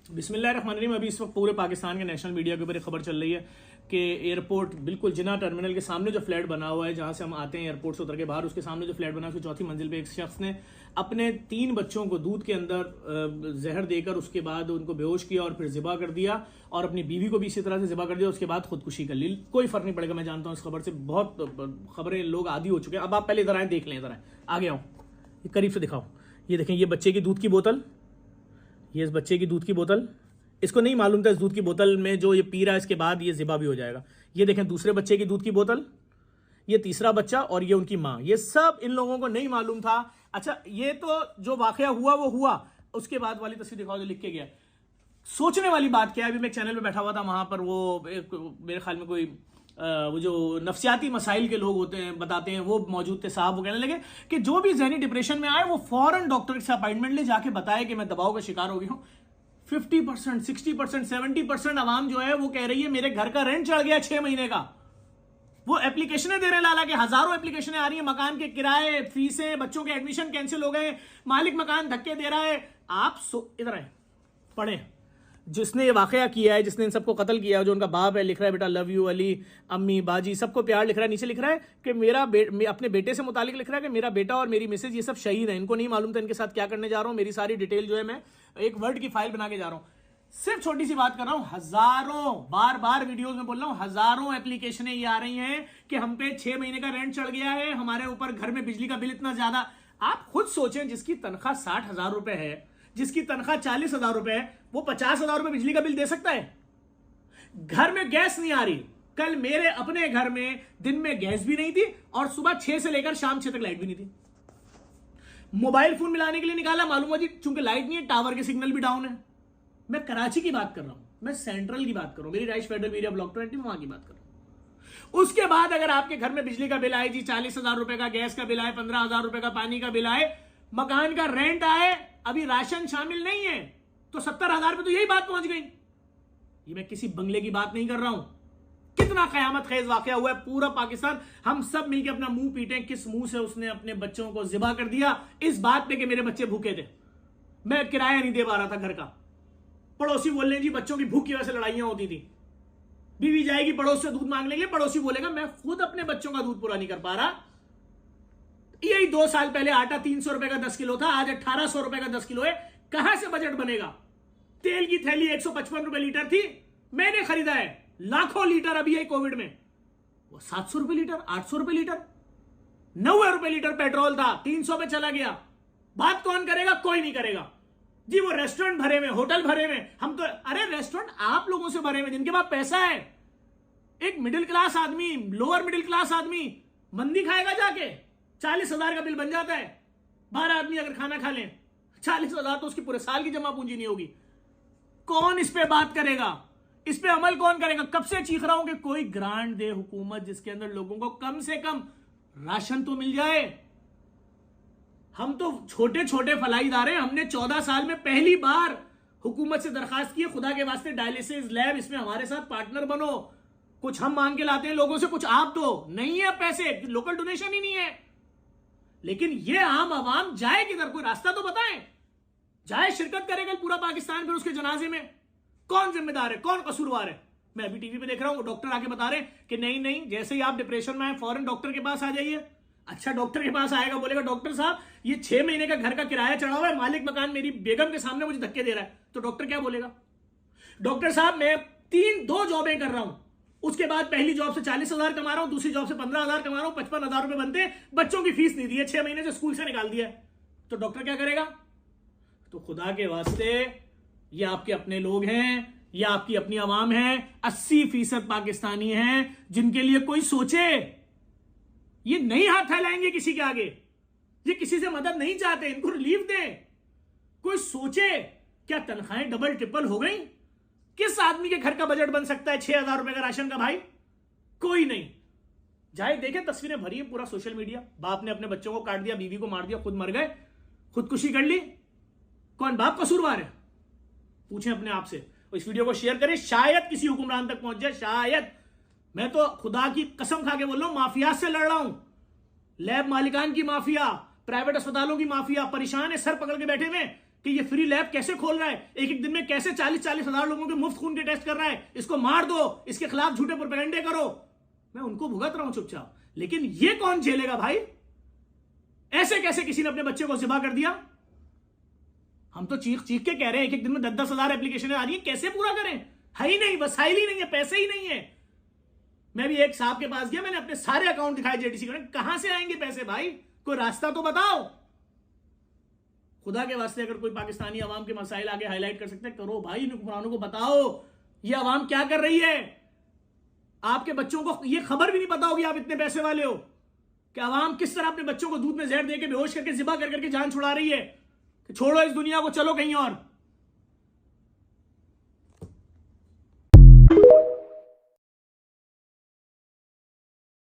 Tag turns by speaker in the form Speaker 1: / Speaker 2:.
Speaker 1: बिस्मिल्लाहिर्रहमानिर्रहीम। अभी इस वक्त पूरे पाकिस्तान के नेशनल मीडिया के ऊपर एक खबर चल रही है कि एयरपोर्ट बिल्कुल जिन्ना टर्मिनल के सामने जो फ्लैट बना हुआ है, जहां से हम आते हैं एयरपोर्ट से उतर के बाहर, उसके सामने जो फ्लैट बना है उसकी चौथी मंजिल पे एक शख्स ने अपने 3 बच्चों को दूध के अंदर जहर देकर उसके बाद उनको बेहोश किया और फिर ज़िबा कर दिया और अपनी बीवी को भी इसी तरह से ज़िबा कर दिया। उसके बाद खुदकुशी कर ली। कोई फर्क नहीं पड़ेगा, मैं जानता हूँ इस खबर से बहुत खबरें लोग आदी हो चुके हैं। अब आप पहले इधर आए, देख लें, इधर आए, आगे आओ, करीब से दिखाओ। ये देखें, ये बच्चे की दूध की बोतल, ये इस बच्चे की दूध की बोतल, इसको नहीं मालूम था इस दूध की बोतल में जो ये पी रहा है इसके बाद ये ज़िबा भी हो जाएगा। ये देखें दूसरे बच्चे की दूध की बोतल, ये तीसरा बच्चा और ये उनकी माँ, ये सब इन लोगों को नहीं मालूम था। अच्छा, ये तो जो वाकया हुआ वो हुआ, उसके बाद वाली तस्वीर दिखाओ जो लिख के गया। सोचने वाली बात क्या है, अभी मैं एक चैनल पे बैठा हुआ था, वहां पर वो मेरे ख्याल में कोई वो जो नफ्सियाती मसाइल के लोग होते हैं बताते हैं वो मौजूद थे साहब। वो कहने लगे कि जो भी जहनी डिप्रेशन में आए वो फौरन डॉक्टर से अपॉइंटमेंट ले जाके बताए कि मैं दबाव का शिकार हो गया हूं। 50%, 60%, 70% आवाम जो है वो कह रही है मेरे घर का रेंट चढ़ गया 6 महीने का। वो एप्लीकेशनें दे रहे हैं, लाला के हजारों एप्लीकेशनें आ रही है, मकान के किराए, फीसें, बच्चों के एडमिशन कैंसिल हो गए, मालिक मकान धक्के दे रहा है। आप इधर आए, पढ़े। जिसने ये वाकया किया है, जिसने इन सबको कत्ल किया है, जो उनका बाप है, लिख रहा है बेटा लव यू अली, अम्मी, बाजी, सबको प्यार लिख रहा है। नीचे लिख रहा है कि अपने बेटे से मुतालिक लिख रहा है कि मेरा बेटा और मेरी मिसेज ये सब शहीद है, इनको नहीं मालूम था इनके साथ क्या करने जा रहा हूं। मेरी सारी डिटेल जो है मैं एक वर्ड की फाइल बना के जा रहा हूं। सिर्फ छोटी सी बात कर रहा हूं, हजारों बार बार वीडियोस में बोल रहा हूं, हजारों एप्लीकेशनें ये आ रही हैं कि हम पे 6 महीने का रेंट चढ़ गया है, हमारे ऊपर घर में बिजली का बिल इतना ज्यादा। आप खुद सोचें, जिसकी तनख्वाह 60,000 रुपए है, जिसकी तनख्वाह 40,000 रुपए है, वो 50,000 रुपए बिजली का बिल दे सकता है? घर में गैस नहीं आ रही। कल मेरे अपने घर में दिन में गैस भी नहीं थी और सुबह 6 से लेकर शाम 6 तक लाइट भी नहीं थी। मोबाइल फोन मिलाने के लिए निकाला, मालूम हुआ जी चूंकि लाइट नहीं है, टावर के सिग्नल भी डाउन है। मैं कराची की बात कर रहा हूं, मैं सेंट्रल की बात कर रहा हूं, मेरी राइश फेडरल एरिया ब्लॉक 20 में वहां की बात कर रहा हूं। उसके बाद अगर आपके घर में बिजली का बिल आए जी 40,000 रुपए का, गैस का बिल आए 15,000 रुपए का, पानी का बिल आए, मकान का रेंट आए, अभी राशन शामिल नहीं है, तो 70,000 पे तो यही बात पहुंच गई। ये मैं किसी बंगले की बात नहीं कर रहा हूं। कितना कयामत खेज वाकया हुआ है, पूरा पाकिस्तान हम सब मिलकर अपना मुंह पीटे किस मुंह से उसने अपने बच्चों को ज़िबा कर दिया इस बात पे कि मेरे बच्चे भूखे थे, मैं किराया नहीं दे पा रहा था घर का। पड़ोसी बोल रहे जी बच्चों की भूख की वजह से लड़ाइयां होती थी। बीवी जाएगी पड़ोस से दूध मांगने के लिए, पड़ोसी बोलेगा मैं खुद अपने बच्चों का दूध पूरा नहीं कर पा रहा। यही 2 साल पहले आटा 300 रुपए का 10 किलो था, आज 1800 रुपए का 10 किलो है। कहां से बजट बनेगा? तेल की थैली 155 रुपए लीटर थी, मैंने खरीदा है लाखों लीटर अभी है कोविड में, वो 700 रुपए लीटर, 800 रुपए लीटर, 90 रुपए लीटर पेट्रोल था, 300 पे चला गया। बात कौन करेगा? कोई नहीं करेगा जी। वो रेस्टोरेंट भरे हुए, होटल भरे हुए, हम तो, अरे रेस्टोरेंट आप लोगों से भरे हुए जिनके पास पैसा है। एक मिडिल क्लास आदमी, लोअर मिडिल क्लास आदमी मंदी खाएगा जाके, 40,000 का बिल बन जाता है। 12 आदमी अगर खाना खा लें 40,000 तो उसकी पूरे साल की जमा पूंजी नहीं होगी। कौन इस पे बात करेगा? इस पे अमल कौन करेगा? कब से चीख रहा हूं कि कोई ग्रांट दे हुकूमत, जिसके अंदर लोगों को कम से कम राशन तो मिल जाए। हम तो छोटे छोटे फलाई इदारे हैं, हमने 14 साल में पहली बार हुकूमत से दरखास्त की है, खुदा के वास्ते डायलिसिस लैब, इसमें हमारे साथ पार्टनर बनो। कुछ हम मांग के लाते हैं लोगों से, कुछ आप दो। नहीं है पैसे, लोकल डोनेशन ही नहीं है। लेकिन ये आम आवाम जाए किधर? कोई रास्ता तो बताएं। जाए शिरकत करेगा पूरा पाकिस्तान, फिर उसके जनाजे में कौन जिम्मेदार है, कौन कसूरवार है? मैं अभी टीवी पे देख रहा हूं, डॉक्टर आके बता रहे हैं कि नहीं नहीं, जैसे ही आप डिप्रेशन में आए फौरन डॉक्टर के पास आ जाइए। अच्छा, डॉक्टर के पास आएगा, बोलेगा डॉक्टर साहब ये 6 महीने का घर का किराया चढ़ा हुआ है, मालिक मकान मेरी बेगम के सामने मुझे धक्के दे रहा है, तो डॉक्टर क्या बोलेगा? डॉक्टर साहब मैं 2 जॉबें कर रहा हूं, उसके बाद पहली जॉब से 40,000 कमा रहा हूं, दूसरी जॉब से 15,000 कमा रहा हूं, 55,000 रुपए बनते हैं, बच्चों की फीस नहीं दी है, 6 महीने से स्कूल से निकाल दिया है, तो डॉक्टर क्या करेगा? तो खुदा के वास्ते ये आपके अपने लोग हैं, ये आपकी अपनी आवाम है, 80% पाकिस्तानी हैं जिनके लिए कोई सोचे। ये नहीं हाथ फैलाएंगे किसी के आगे, ये किसी से मदद नहीं चाहते, इनको रिलीफ दें। कोई सोचे, क्या तनख्वाहें डबल ट्रिपल हो गई? किस आदमी के घर का बजट बन सकता है 6,000 रुपए का राशन का? भाई कोई नहीं। जाए देखे, तस्वीरें भरी है पूरा सोशल मीडिया। बाप ने अपने बच्चों को काट दिया, बीवी को मार दिया, खुद मर गए, खुदकुशी कर ली। कौन बाप कसूरवार है? पूछें अपने आप से। इस वीडियो को शेयर करें, शायद किसी हुक्मरान तक पहुंच जाए, शायद। मैं तो खुदा की कसम खा के बोल रहा हूं, माफिया से लड़ रहा हूं। लैब मालिकान की माफिया, प्राइवेट अस्पतालों की माफिया परेशान है, सर पकड़ के बैठे हुए कि ये फ्री लैब कैसे खोल रहा है, एक एक दिन में कैसे 40-40 हजार लोगों के मुफ्त खून के टेस्ट कर रहा है, इसको मार दो, इसके खिलाफ झूठे प्रोपेगेंडे करो, मैं उनको भुगत रहा हूं चुपचाप। लेकिन ये कौन झेलेगा भाई? ऐसे कैसे किसी ने अपने बच्चे को ज़िबा कर दिया? हम तो चीख चीख के कह रहे हैं, एक एक दिन में 10-10 हजार एप्लीकेशन आ रही है, कैसे पूरा करें? है ही नहीं, वसाइल ही नहीं है, पैसे ही नहीं है। मैं भी एक साहब के पास गया, मैंने अपने सारे अकाउंट दिखाए जेडीसी के, कहां से आएंगे पैसे भाई? कोई रास्ता तो बताओ। खुदा के वास्ते अगर कोई पाकिस्तानी अवाम के मसाइल आगे हाईलाइट कर सकते हैं, करो भाई, इन हुक्मरानों को बताओ ये अवाम क्या कर रही है। आपके बच्चों को ये खबर भी नहीं पता होगी, आप इतने पैसे वाले हो, कि अवाम किस तरह अपने बच्चों को दूध में जहर देके बेहोश करके ज़िबा कर करके जान छुड़ा रही है कि छोड़ो इस दुनिया को, चलो कहीं और।